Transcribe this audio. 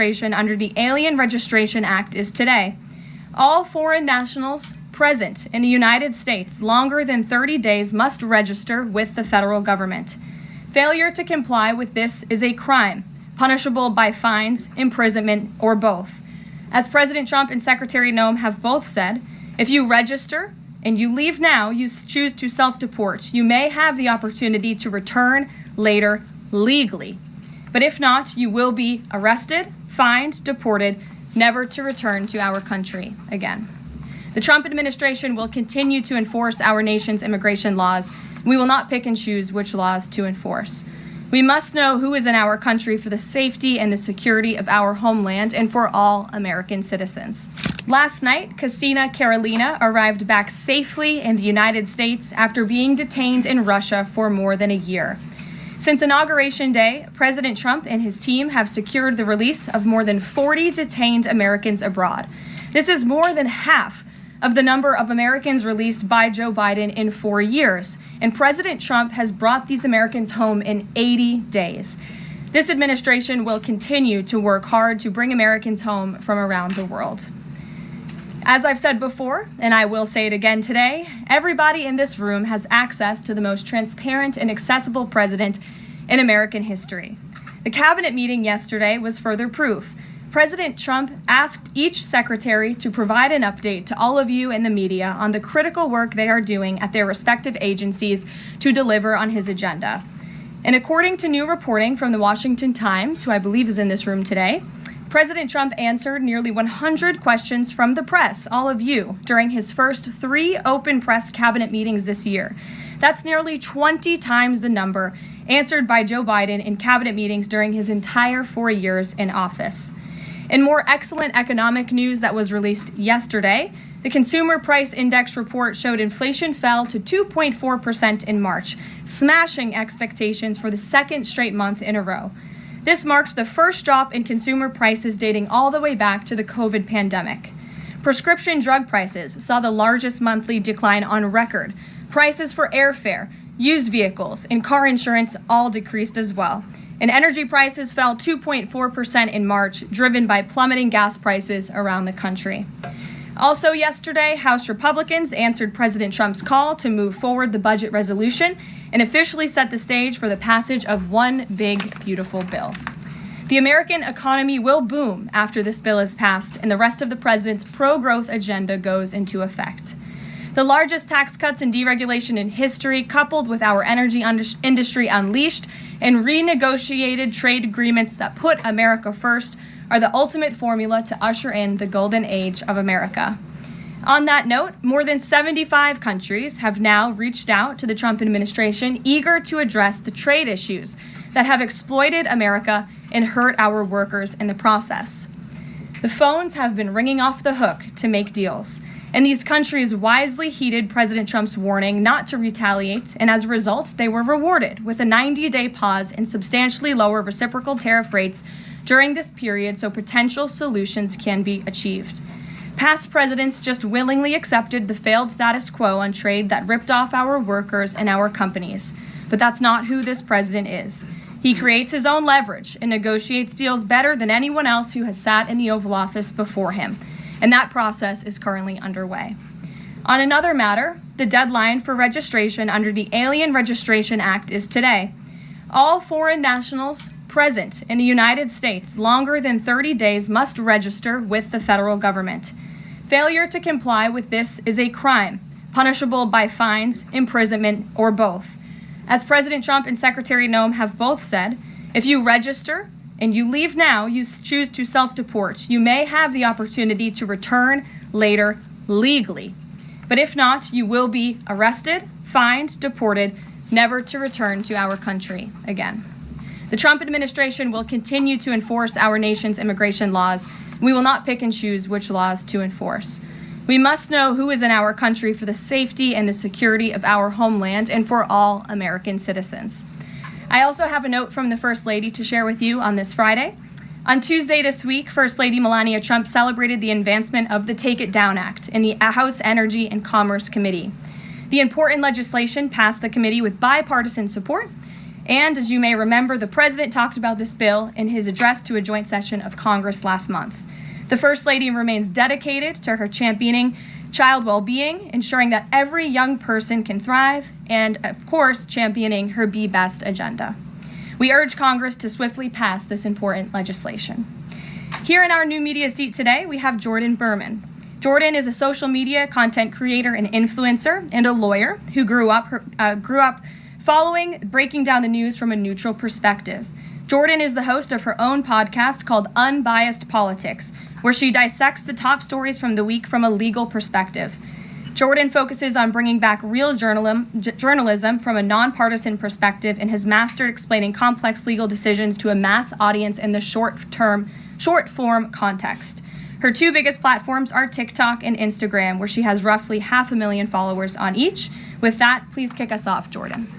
under the Alien Registration Act is today. All foreign nationals present in the United States longer than 30 days must register with the federal government. Failure to comply with this is a crime, punishable by fines, imprisonment, or both. As President Trump and Secretary Noem have both said, if you register and you leave now, you choose to self-deport, you may have the opportunity to return later legally. But if not, you will be arrested, fined, deported, never to return to our country again. The Trump administration will continue to enforce our nation's immigration laws. We will not pick and choose which laws to enforce. We must know who is in our country for the safety and the security of our homeland and for all American citizens. Last night, Casina Carolina arrived back safely in the United States after being detained in Russia for more than a year. Since Inauguration Day, President Trump and his team have secured the release of more than 40 detained Americans abroad. This is more than half of the number of Americans released by Joe Biden in 4 years, and President Trump has brought these Americans home in 80 days. This administration will continue to work hard to bring Americans home from around the world. As I've said before, and I will say it again today, everybody in this room has access to the most transparent and accessible president in American history. The cabinet meeting yesterday was further proof. President Trump asked each secretary to provide an update to all of you in the media on the critical work they are doing at their respective agencies to deliver on his agenda. And according to new reporting from the Washington Times, who I believe is in this room today, President Trump answered nearly 100 questions from the press, all of you, during his first 3 open press cabinet meetings this year. That's nearly 20 times the number answered by Joe Biden in cabinet meetings during his entire 4 years in office. In more excellent economic news that was released yesterday, the Consumer Price Index report showed inflation fell to 2.4% in March, smashing expectations for the second straight month in a row. This marked the first drop in consumer prices dating all the way back to the COVID pandemic. Prescription drug prices saw the largest monthly decline on record. Prices for airfare, used vehicles, and car insurance all decreased as well. And energy prices fell 2.4% in March, driven by plummeting gas prices around the country. Also yesterday, House Republicans answered President Trump's call to move forward the budget resolution and officially set the stage for the passage of one big, beautiful bill. The American economy will boom after this bill is passed and the rest of the president's pro-growth agenda goes into effect. The largest tax cuts and deregulation in history, coupled with our energy industry unleashed and renegotiated trade agreements that put America first, are the ultimate formula to usher in the golden age of America. On that note, more than 75 countries have now reached out to the Trump administration, eager to address the trade issues that have exploited America and hurt our workers in the process. The phones have been ringing off the hook to make deals, and these countries wisely heeded President Trump's warning not to retaliate, and as a result, they were rewarded with a 90-day pause and substantially lower reciprocal tariff rates during this period so potential solutions can be achieved. Past presidents just willingly accepted the failed status quo on trade that ripped off our workers and our companies. But that's not who this president is. He creates his own leverage and negotiates deals better than anyone else who has sat in the Oval Office before him. And that process is currently underway. On another matter, the deadline for registration under the Alien Registration Act is today. All foreign nationals present in the United States longer than 30 days must register with the federal government. Failure to comply with this is a crime, punishable by fines, imprisonment, or both. As President Trump and Secretary Noem have both said, if you register and you leave now, you choose to self-deport, you may have the opportunity to return later legally. But if not, you will be arrested, fined, deported, never to return to our country again. The Trump administration will continue to enforce our nation's immigration laws. We will not pick and choose which laws to enforce. We must know who is in our country for the safety and the security of our homeland and for all American citizens. I also have a note from the First Lady to share with you on this Friday. On Tuesday this week, First Lady Melania Trump celebrated the advancement of the Take It Down Act in the House Energy and Commerce Committee. The important legislation passed the committee with bipartisan support And as you may remember, the president talked about this bill in his address to a joint session of Congress last month. The First Lady remains dedicated to her championing child well-being, ensuring that every young person can thrive, and of course, championing her Be Best agenda. We urge Congress to swiftly pass this important legislation. Here in our new media seat today, we have Jordan Berman. Jordan is a social media content creator and influencer and a lawyer who grew up breaking down the news from a neutral perspective. Jordan is the host of her own podcast called Unbiased Politics, where she dissects the top stories from the week from a legal perspective. Jordan focuses on bringing back real journalism from a nonpartisan perspective and has mastered explaining complex legal decisions to a mass audience in the short-form context. Her two biggest platforms are TikTok and Instagram, where she has roughly 500,000 followers on each. With that, please kick us off, Jordan.